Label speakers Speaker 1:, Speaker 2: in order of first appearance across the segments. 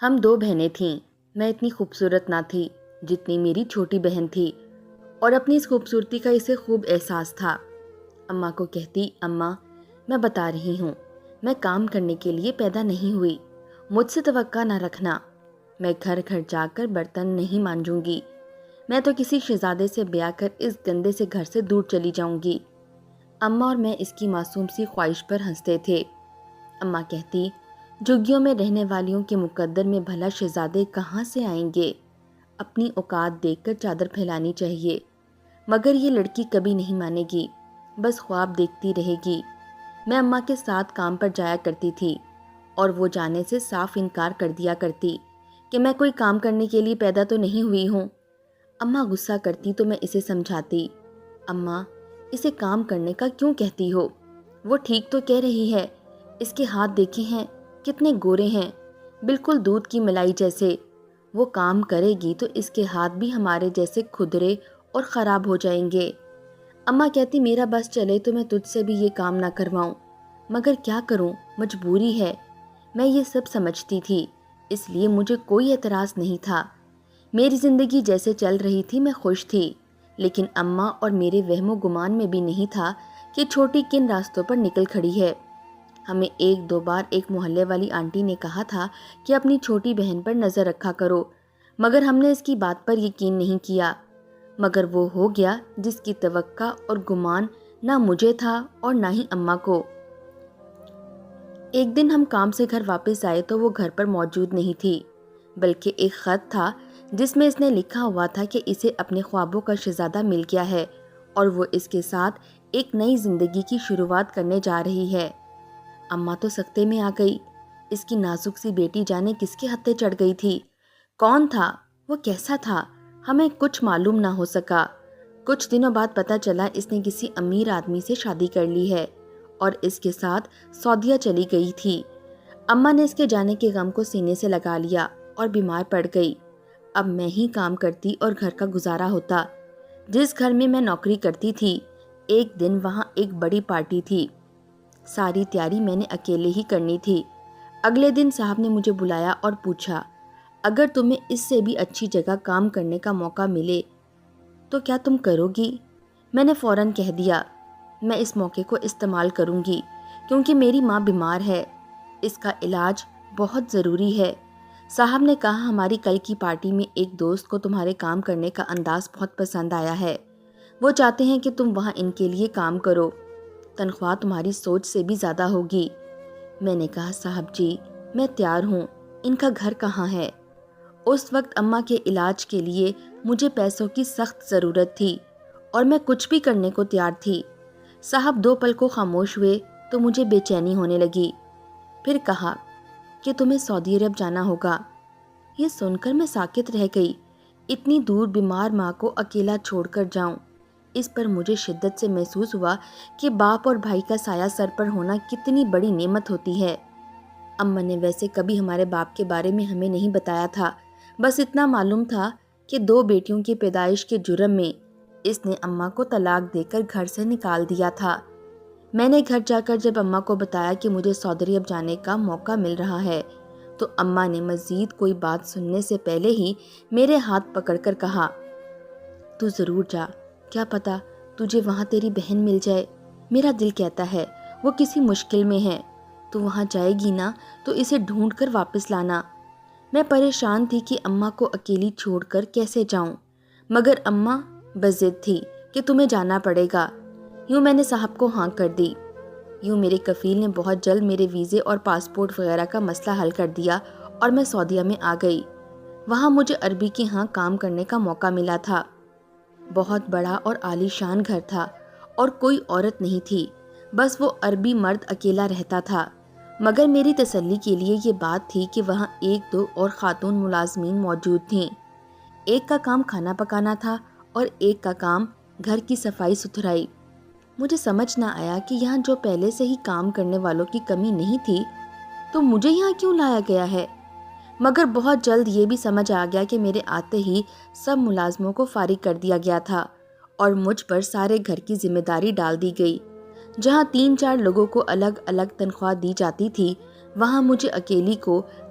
Speaker 1: ہم دو بہنیں تھیں۔ میں اتنی خوبصورت نہ تھی جتنی میری چھوٹی بہن تھی، اور اپنی اس خوبصورتی کا اسے خوب احساس تھا۔ اماں کو کہتی، اماں میں بتا رہی ہوں، میں کام کرنے کے لیے پیدا نہیں ہوئی، مجھ سے توقع نہ رکھنا، میں گھر گھر جا کر برتن نہیں مانجوں گی، میں تو کسی شہزادے سے بیاہ کر اس گندے سے گھر سے دور چلی جاؤں گی۔ اماں اور میں اس کی معصوم سی خواہش پر ہنستے تھے۔ اماں کہتی، جھگیوں میں رہنے والیوں کے مقدر میں بھلا شہزادے کہاں سے آئیں گے؟ اپنی اوقات دیکھ کر چادر پھیلانی چاہیے۔ مگر یہ لڑکی کبھی نہیں مانے گی، بس خواب دیکھتی رہے گی۔ میں اماں کے ساتھ کام پر جایا کرتی تھی، اور وہ جانے سے صاف انکار کر دیا کرتی کہ میں کوئی کام کرنے کے لیے پیدا تو نہیں ہوئی ہوں۔ اماں غصہ کرتی تو میں اسے سمجھاتی، اماں اسے کام کرنے کا کیوں کہتی ہو؟ وہ ٹھیک تو کہہ رہی ہے، اس کے ہاتھ دیکھے ہیں کتنے گورے ہیں، بالکل دودھ کی ملائی جیسے۔ وہ کام کرے گی تو اس کے ہاتھ بھی ہمارے جیسے کھدرے اور خراب ہو جائیں گے۔ اماں کہتی، میرا بس چلے تو میں تجھ سے بھی یہ کام نہ کرواؤں، مگر کیا کروں، مجبوری ہے۔ میں یہ سب سمجھتی تھی، اس لیے مجھے کوئی اعتراض نہیں تھا۔ میری زندگی جیسے چل رہی تھی میں خوش تھی، لیکن اماں اور میرے وہم و گمان میں بھی نہیں تھا کہ چھوٹی کن راستوں پر نکل کھڑی ہے۔ ہمیں ایک دو بار ایک محلے والی آنٹی نے کہا تھا کہ اپنی چھوٹی بہن پر نظر رکھا کرو، مگر ہم نے اس کی بات پر یقین نہیں کیا۔ مگر وہ ہو گیا جس کی توقع اور گمان نہ مجھے تھا اور نہ ہی اماں کو۔ ایک دن ہم کام سے گھر واپس آئے تو وہ گھر پر موجود نہیں تھی، بلکہ ایک خط تھا جس میں اس نے لکھا ہوا تھا کہ اسے اپنے خوابوں کا شہزادہ مل گیا ہے اور وہ اس کے ساتھ ایک نئی زندگی کی شروعات کرنے جا رہی ہے۔ اماں تو سکتے میں آ گئی، اس کی نازک سی بیٹی جانے کس کے ہتھے چڑھ گئی تھی، کون تھا، وہ کیسا تھا، ہمیں کچھ معلوم نہ ہو سکا۔ کچھ دنوں بعد پتہ چلا اس نے کسی امیر آدمی سے شادی کر لی ہے اور اس کے ساتھ سعودیہ چلی گئی تھی۔ اماں نے اس کے جانے کے غم کو سینے سے لگا لیا اور بیمار پڑ گئی۔ اب میں ہی کام کرتی اور گھر کا گزارا ہوتا۔ جس گھر میں میں نوکری کرتی تھی، ایک دن وہاں ایک بڑی پارٹی تھی۔ ساری تیاری میں نے اکیلے ہی کرنی تھی۔ اگلے دن صاحب نے مجھے بلایا اور پوچھا، اگر تمہیں اس سے بھی اچھی جگہ کام کرنے کا موقع ملے تو کیا تم کرو گی؟ میں نے فوراً کہہ دیا، میں اس موقع کو استعمال کروں گی، کیونکہ میری ماں بیمار ہے، اس کا علاج بہت ضروری ہے۔ صاحب نے کہا، ہماری کل کی پارٹی میں ایک دوست کو تمہارے کام کرنے کا انداز بہت پسند آیا ہے، وہ چاہتے ہیں کہ تم وہاں ان کے لیے کام کرو، تنخواہ تمہاری سوچ سے بھی زیادہ ہوگی۔ میں نے کہا، صاحب جی میں تیار ہوں، ان کا گھر کہاں ہے؟ اس وقت اماں کے علاج کے لیے مجھے پیسوں کی سخت ضرورت تھی اور میں کچھ بھی کرنے کو تیار تھی۔ صاحب دو پل کو خاموش ہوئے تو مجھے بے چینی ہونے لگی۔ پھر کہا کہ تمہیں سعودی عرب جانا ہوگا۔ یہ سن کر میں ساکت رہ گئی۔ اتنی دور بیمار ماں کو اکیلا چھوڑ کر جاؤں، اس پر مجھے شدت سے محسوس ہوا کہ باپ اور بھائی کا سایہ سر پر ہونا کتنی بڑی نعمت ہوتی ہے۔ اماں نے ویسے کبھی ہمارے باپ کے بارے میں ہمیں نہیں بتایا تھا، بس اتنا معلوم تھا کہ دو بیٹیوں کی پیدائش کے جرم میں اس نے اماں کو طلاق دے کر گھر سے نکال دیا تھا۔ میں نے گھر جا کر جب اماں کو بتایا کہ مجھے سعودی عرب جانے کا موقع مل رہا ہے تو اماں نے مزید کوئی بات سننے سے پہلے ہی میرے ہاتھ پکڑ کر کہا، تو ضرور جا، کیا پتا تجھے وہاں تیری بہن مل جائے، میرا دل کہتا ہے وہ کسی مشکل میں ہے، تو وہاں جائے گی نا تو اسے ڈھونڈ کر واپس لانا۔ میں پریشان تھی کہ اماں کو اکیلی چھوڑ کر کیسے جاؤں، مگر اماں بضد تھی کہ تمہیں جانا پڑے گا۔ یوں میں نے صاحب کو ہاں کر دی۔ یوں میرے کفیل نے بہت جلد میرے ویزے اور پاسپورٹ وغیرہ کا مسئلہ حل کر دیا اور میں سعودیہ میں آ گئی۔ وہاں مجھے عربی کے ہاں کام کرنے کا موقع ملا تھا۔ بہت بڑا اور عالی شان گھر تھا اور کوئی عورت نہیں تھی، بس وہ عربی مرد اکیلا رہتا تھا۔ مگر میری تسلی کے لیے یہ بات تھی کہ وہاں ایک دو اور خاتون ملازمین موجود تھیں۔ ایک کا کام کھانا پکانا تھا اور ایک کا کام گھر کی صفائی ستھرائی۔ مجھے سمجھ نہ آیا کہ یہاں جو پہلے سے ہی کام کرنے والوں کی کمی نہیں تھی تو مجھے یہاں کیوں لایا گیا ہے؟ مگر بہت جلد یہ بھی سمجھ آ گیا کہ میرے آتے ہی سب ملازموں کو فارغ کر دیا گیا تھا اور مجھ پر سارے گھر کی ذمہ داری ڈال دی گئی۔ جہاں 3-4 لوگوں کو الگ الگ تنخواہ دی جاتی تھی، وہاں مجھے اکیلی کو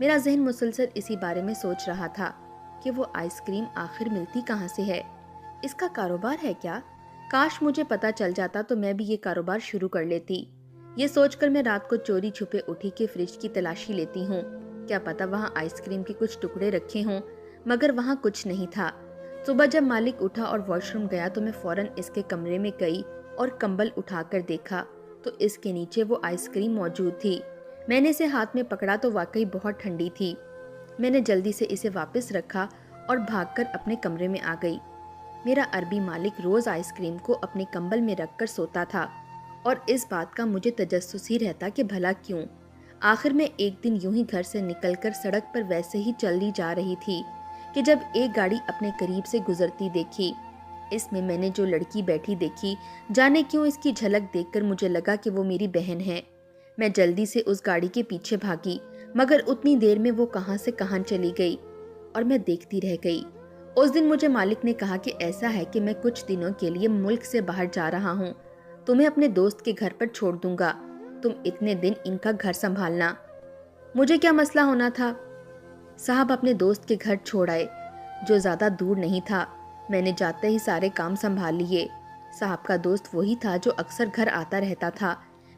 Speaker 1: میرا ذہن مسلسل اسی بارے میں سوچ رہا تھا کہ وہ آئس کریم آخر ملتی کہاں سے ہے؟ اس کا کاروبار ہے کیا؟ کاش مجھے پتا چل جاتا تو میں بھی یہ کاروبار شروع کر لیتی۔ یہ سوچ کر میں رات کو چوری چھپے اٹھی کے فریج کی تلاشی لیتی ہوں، کیا پتا وہاں آئس کریم کے کچھ ٹکڑے رکھے ہوں، مگر وہاں کچھ نہیں تھا۔ صبح جب مالک اٹھا اور واش روم گیا تو میں فوراً اس کے کمرے میں گئی اور کمبل اٹھا کر دیکھا تو اس کے نیچے وہ آئس کریم موجود تھی۔ میں نے اسے ہاتھ میں پکڑا تو واقعی بہت ٹھنڈی تھی۔ میں نے جلدی سے اسے واپس رکھا اور بھاگ کر اپنے کمرے میں آ گئی۔ میرا عربی مالک روز آئس کریم کو اپنے کمبل میں رکھ کر سوتا تھا اور اس بات کا مجھے تجسس ہی رہتا کہ بھلا کیوں۔ آخر میں ایک دن یوں ہی گھر سے نکل کر سڑک پر ویسے ہی چلی جا رہی تھی کہ جب ایک گاڑی اپنے قریب سے گزرتی دیکھی۔ اس میں نے جو لڑکی بیٹھی دیکھی، جانے کیوں اس کی جھلک دیکھ کر مجھے لگا کہ وہ میری بہن ہے۔ میں جلدی سے اس گاڑی کے پیچھے بھاگی، مگر اتنی دیر میں وہ کہاں سے کہاں چلی گئی اور میں دیکھتی رہ گئی۔ اس دن مجھے مالک نے کہا کہ ایسا ہے کہ میں کچھ دنوں کے لیے ملک سے باہر جا رہا ہوں، تمہیں اپنے دوست کے گھر پر چھوڑ دوں گا، تم اتنے دن ان کا گھر سنبھالنا۔ مجھے کیا مسئلہ ہونا تھا؟ صاحب اپنے دوست کے گھر چھوڑ آئے، جو زیادہ دور نہیں تھا۔ میں نے جاتے ہی سارے کام سنبھال لیے۔ صاحب کا دوست وہی تھا جو اکثر گھر آتا رہتا تھا۔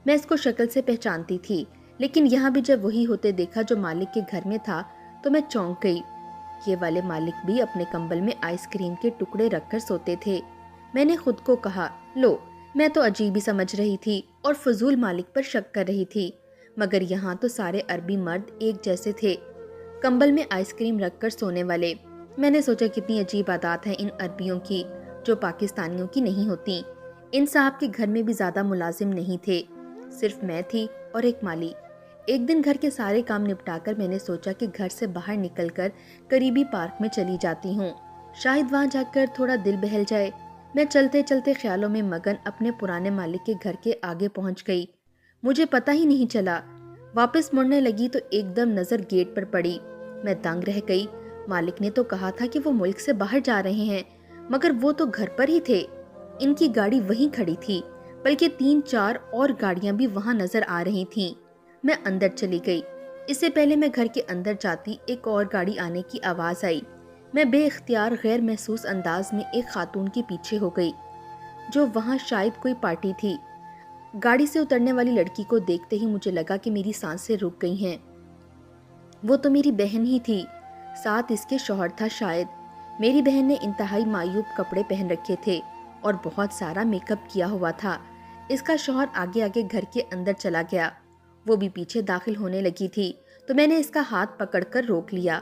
Speaker 1: میں اس کو شکل سے پہچانتی تھی، لیکن یہاں بھی جب وہی ہوتے دیکھا جو مالک کے گھر میں تھا تو میں چونک گئی۔ یہ والے مالک بھی اپنے کمبل میں آئس کریم کے ٹکڑے رکھ کر سوتے تھے۔ میں نے خود کو کہا، لو، میں تو عجیب ہی سمجھ رہی تھی اور فضول مالک پر شک کر رہی تھی، مگر یہاں تو سارے عربی مرد ایک جیسے تھے، کمبل میں آئس کریم رکھ کر سونے والے۔ میں نے سوچا کتنی عجیب عادات ہیں ان عربیوں کی جو پاکستانیوں کی نہیں ہوتی۔ ان صاحب کے گھر میں بھی زیادہ ملازم نہیں تھے، صرف میں تھی اور ایک مالی۔ ایک دن گھر کے سارے کام نپٹا کر میں نے سوچا کہ گھر سے باہر نکل کر قریبی پارک میں چلی جاتی ہوں، شاید وہاں جا کر تھوڑا دل بہل جائے۔ میں چلتے چلتے خیالوں میں مگن اپنے پرانے مالک کے گھر کے آگے پہنچ گئی۔ مجھے پتہ ہی نہیں چلا، واپس مڑنے لگی تو ایک دم نظر گیٹ پر پڑی۔ میں دنگ رہ گئی۔ مالک نے تو کہا تھا کہ وہ ملک سے باہر جا رہے ہیں، مگر وہ تو گھر پر ہی تھے۔ ان کی گاڑی وہیں کھڑی تھی، بلکہ 3-4 اور گاڑیاں بھی وہاں نظر آ رہی تھیں۔ میں اندر چلی گئی۔ اس سے پہلے میں گھر کے اندر جاتی ایک اور گاڑی آنے کی آواز آئی۔ میں بے اختیار غیر محسوس انداز میں ایک خاتون کے پیچھے ہو گئی، جو وہاں شاید کوئی پارٹی تھی۔ گاڑی سے اترنے والی لڑکی کو دیکھتے ہی مجھے لگا کہ میری سانسیں رک گئی ہیں۔ وہ تو میری بہن ہی تھی، ساتھ اس کے شوہر تھا شاید۔ میری بہن نے انتہائی معیوب کپڑے پہن رکھے تھے اور بہت سارا میک اپ کیا ہوا تھا۔ اس کا شوہر آگے آگے گھر کے اندر چلا گیا، وہ بھی پیچھے داخل ہونے لگی تھی تو میں نے اس کا ہاتھ پکڑ کر روک لیا۔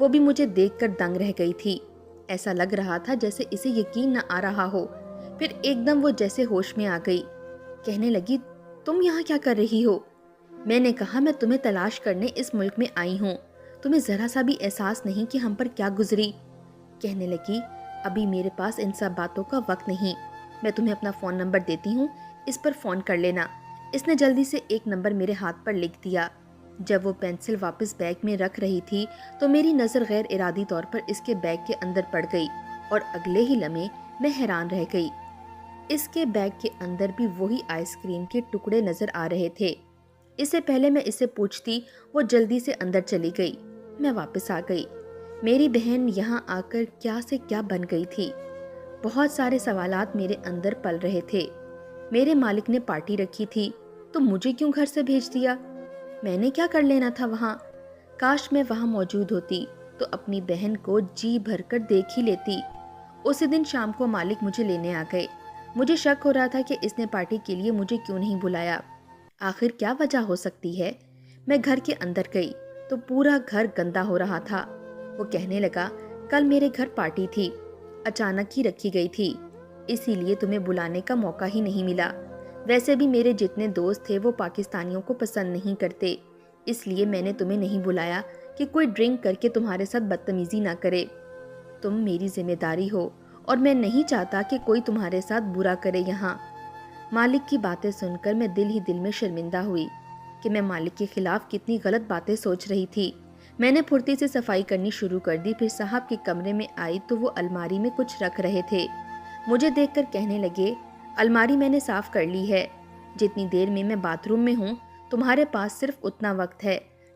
Speaker 1: وہ بھی مجھے دیکھ کر دنگ رہ گئی تھی، ایسا لگ رہا تھا جیسے اسے یقین نہ آ رہا ہو۔ پھر ایک دم وہ جیسے ہوش میں آ گئی، کہنے لگی، تم یہاں کیا کر رہی ہو؟ میں نے کہا، میں تمہیں تلاش کرنے اس ملک میں آئی ہوں، تمہیں ذرا سا بھی احساس نہیں کہ ہم پر کیا گزری؟ کہنے لگی، ابھی میرے پاس ان سب باتوں کا وقت نہیں، میں تمہیں اپنا فون نمبر دیتی ہوں، اس پر فون کر لینا۔ اس نے جلدی سے ایک نمبر میرے ہاتھ پر لکھ دیا۔ جب وہ پینسل واپس بیگ میں رکھ رہی تھی تو میری نظر غیر ارادی طور پر اس کے بیگ کے اندر پڑ گئی اور اگلے ہی لمحے میں حیران رہ گئی۔ اس کے بیگ کے اندر بھی وہی آئس کریم کے ٹکڑے نظر آ رہے تھے۔ اس سے پہلے میں اسے پوچھتی، وہ جلدی سے اندر چلی گئی۔ میں واپس آ گئی۔ میری بہن یہاں آ کر کیا سے کیا بن گئی تھی؟ بہت سارے سوالات میرے اندر پل رہے تھے۔ میرے مالک نے پارٹی رکھی تھی تو مجھے کیوں گھر سے بھیج دیا؟ میں نے کیا کر لینا تھا وہاں؟ کاش میں وہاں موجود ہوتی تو اپنی بہن کو جی بھر کر دیکھ ہی لیتی۔ اسی دن شام کو مالک مجھے لینے آ گئے۔ مجھے شک ہو رہا تھا کہ اس نے پارٹی کے لیے مجھے کیوں نہیں بلایا، آخر کیا وجہ ہو سکتی ہے؟ میں گھر کے اندر گئی تو پورا گھر گندا ہو رہا تھا۔ وہ کہنے لگا، کل میرے گھر پارٹی تھی، اچانک ہی رکھی گئی تھی، اسی لیے تمہیں بلانے کا موقع ہی نہیں ملا۔ ویسے بھی میرے جتنے دوست تھے وہ پاکستانیوں کو پسند نہیں کرتے، اس لیے میں نے تمہیں نہیں بلایا کہ کوئی ڈرنک کر کے تمہارے ساتھ بدتمیزی نہ کرے۔ تم میری ذمہ داری ہو اور میں نہیں چاہتا کہ کوئی تمہارے ساتھ برا کرے یہاں۔ مالک کی باتیں سن کر میں دل ہی دل میں شرمندہ ہوئی کہ میں مالک کے خلاف کتنی غلط باتیں سوچ رہی تھی۔ میں نے پھرتی سے صفائی کرنی شروع کر دی۔ پھر صاحب کے کمرے میں آئی تو وہ الماری میں کچھ رکھ رہے تھے۔ مجھے دیکھ کر کہنے لگے، الماری میں نے صاف کر لی ہے، جتنی دیر میں باتھ روم میں ہوں تمہارے پاس صرف اتنا وقت ہے،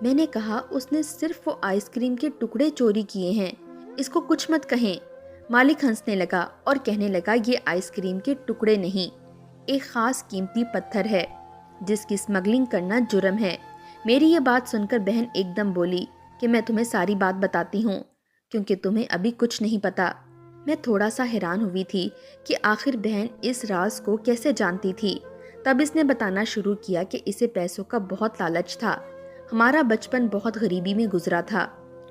Speaker 1: میں نے کہا اس نے صرف وہ آئس کریم کے ٹکڑے چوری کیے ہیں، اس کو کچھ مت کہیں۔ مالک ہنسنے لگا اور کہنے لگا یہ آئس کریم کے ٹکڑے نہیں، ایک خاص قیمتی پتھر ہے جس کی اسمگلنگ کرنا جرم ہے۔ میری یہ بات سن کر بہن ایک دم بولی کہ میں تمہیں ساری بات بتاتی ہوں کیونکہ تمہیں ابھی کچھ نہیں پتا۔ میں تھوڑا سا حیران ہوئی تھی کہ آخر بہن اس راز کو کیسے جانتی تھی۔ تب اس نے بتانا شروع کیا کہ اسے پیسوں کا بہت لالچ تھا، ہمارا بچپن بہت غریبی میں گزرا تھا،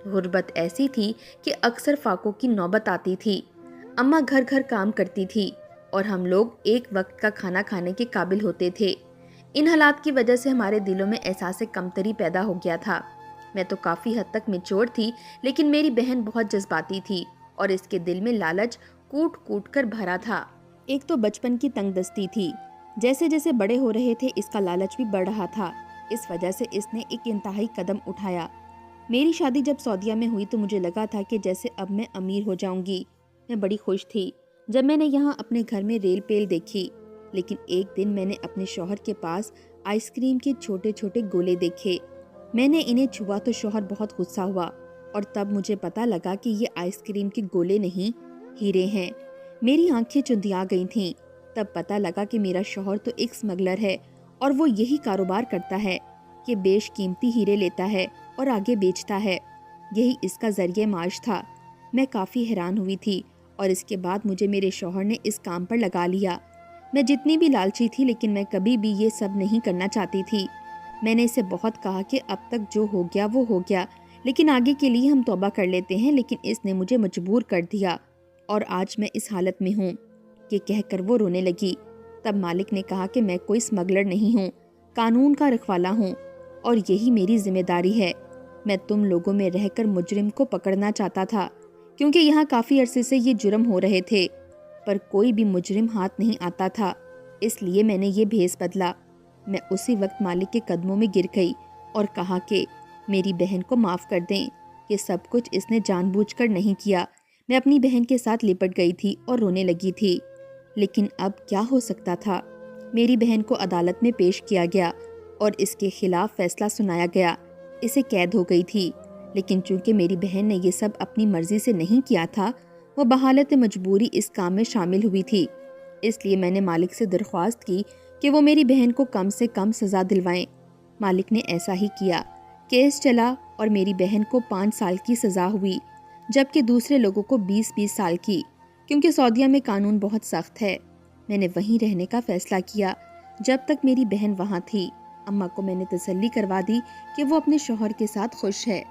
Speaker 1: غربت ایسی تھی کہ اکثر فاقوں کی نوبت آتی تھی، اماں گھر گھر کام کرتی تھی اور ہم لوگ ایک وقت کا کھانا کھانے کے قابل ہوتے تھے۔ ان حالات کی وجہ سے ہمارے دلوں میں احساس کمتری پیدا ہو گیا تھا۔ میں تو کافی حد تک میچور تھی لیکن میری بہن بہت جذباتی تھی اور اس کے دل میں لالچ کوٹ کوٹ کر بھرا تھا۔ ایک تو بچپن کی تنگ دستی تھی، جیسے جیسے بڑے ہو رہے تھے اس کا لالچ بھی بڑھ رہا تھا، اس وجہ سے اس نے ایک انتہائی قدم اٹھایا۔ میری شادی جب سعودیہ میں ہوئی تو مجھے لگا تھا کہ جیسے اب میں امیر ہو جاؤں گی۔ میں بڑی خوش تھی جب میں نے یہاں اپنے گھر میں ریل پیل دیکھی، لیکن ایک دن میں نے اپنے شوہر کے پاس آئس کریم کے چھوٹے چھوٹے گولے دیکھے۔ میں نے انہیں چھوا تو شوہر بہت غصہ ہوا اور تب مجھے پتا لگا کہ یہ آئس کریم کے گولے نہیں، ہیرے ہیں۔ میری آنکھیں چندیا گئی تھیں۔ تب پتا لگا کہ میرا شوہر تو ایک اسمگلر ہے اور وہ یہی کاروبار کرتا ہے، یہ بیش قیمتی ہیرے لیتا ہے اور آگے بیچتا ہے، یہی اس کا ذریعہ معاش تھا۔ میں کافی حیران ہوئی تھی اور اس کے بعد مجھے میرے شوہر نے اس کام پر لگا لیا۔ میں جتنی بھی لالچی تھی لیکن میں کبھی بھی یہ سب نہیں کرنا چاہتی تھی۔ میں نے اسے بہت کہا کہ اب تک جو ہو گیا وہ ہو گیا، لیکن آگے کے لیے ہم توبہ کر لیتے ہیں، لیکن اس نے مجھے مجبور کر دیا اور آج میں اس حالت میں ہوں۔ یہ کہہ کر وہ رونے لگی۔ تب مالک نے کہا کہ میں کوئی اسمگلر نہیں ہوں، قانون کا رکھوالہ ہوں اور یہی میری ذمہ داری ہے۔ میں تم لوگوں میں رہ کر مجرم کو پکڑنا چاہتا تھا کیونکہ یہاں کافی عرصے سے یہ جرم ہو رہے تھے، پر کوئی بھی مجرم ہاتھ نہیں آتا تھا، اس لیے میں نے یہ بھیس بدلا۔ میں اسی وقت مالک کے قدموں میں گر گئی اور کہا کہ میری بہن کو معاف کر دیں، یہ سب کچھ اس نے جان بوجھ کر نہیں کیا۔ میں اپنی بہن کے ساتھ لپٹ گئی تھی اور رونے لگی تھی، لیکن اب کیا ہو سکتا تھا؟ میری بہن کو عدالت میں پیش کیا گیا اور اس کے خلاف فیصلہ سنایا گیا۔ اسے قید ہو گئی تھی، لیکن چونکہ میری بہن نے یہ سب اپنی مرضی سے نہیں کیا تھا، وہ بحالت مجبوری اس کام میں شامل ہوئی تھی، اس لیے میں نے مالک سے درخواست کی کہ وہ میری بہن کو کم سے کم سزا دلوائیں۔ مالک نے ایسا ہی کیا۔ کیس چلا اور میری بہن کو 5 سال کی سزا ہوئی، جبکہ دوسرے لوگوں کو 20 سال کی، کیونکہ سعودیہ میں قانون بہت سخت ہے۔ میں نے وہیں رہنے کا فیصلہ کیا جب تک میری بہن وہاں تھی۔ اماں کو میں نے تسلی کروا دی کہ وہ اپنے شوہر کے ساتھ خوش ہے۔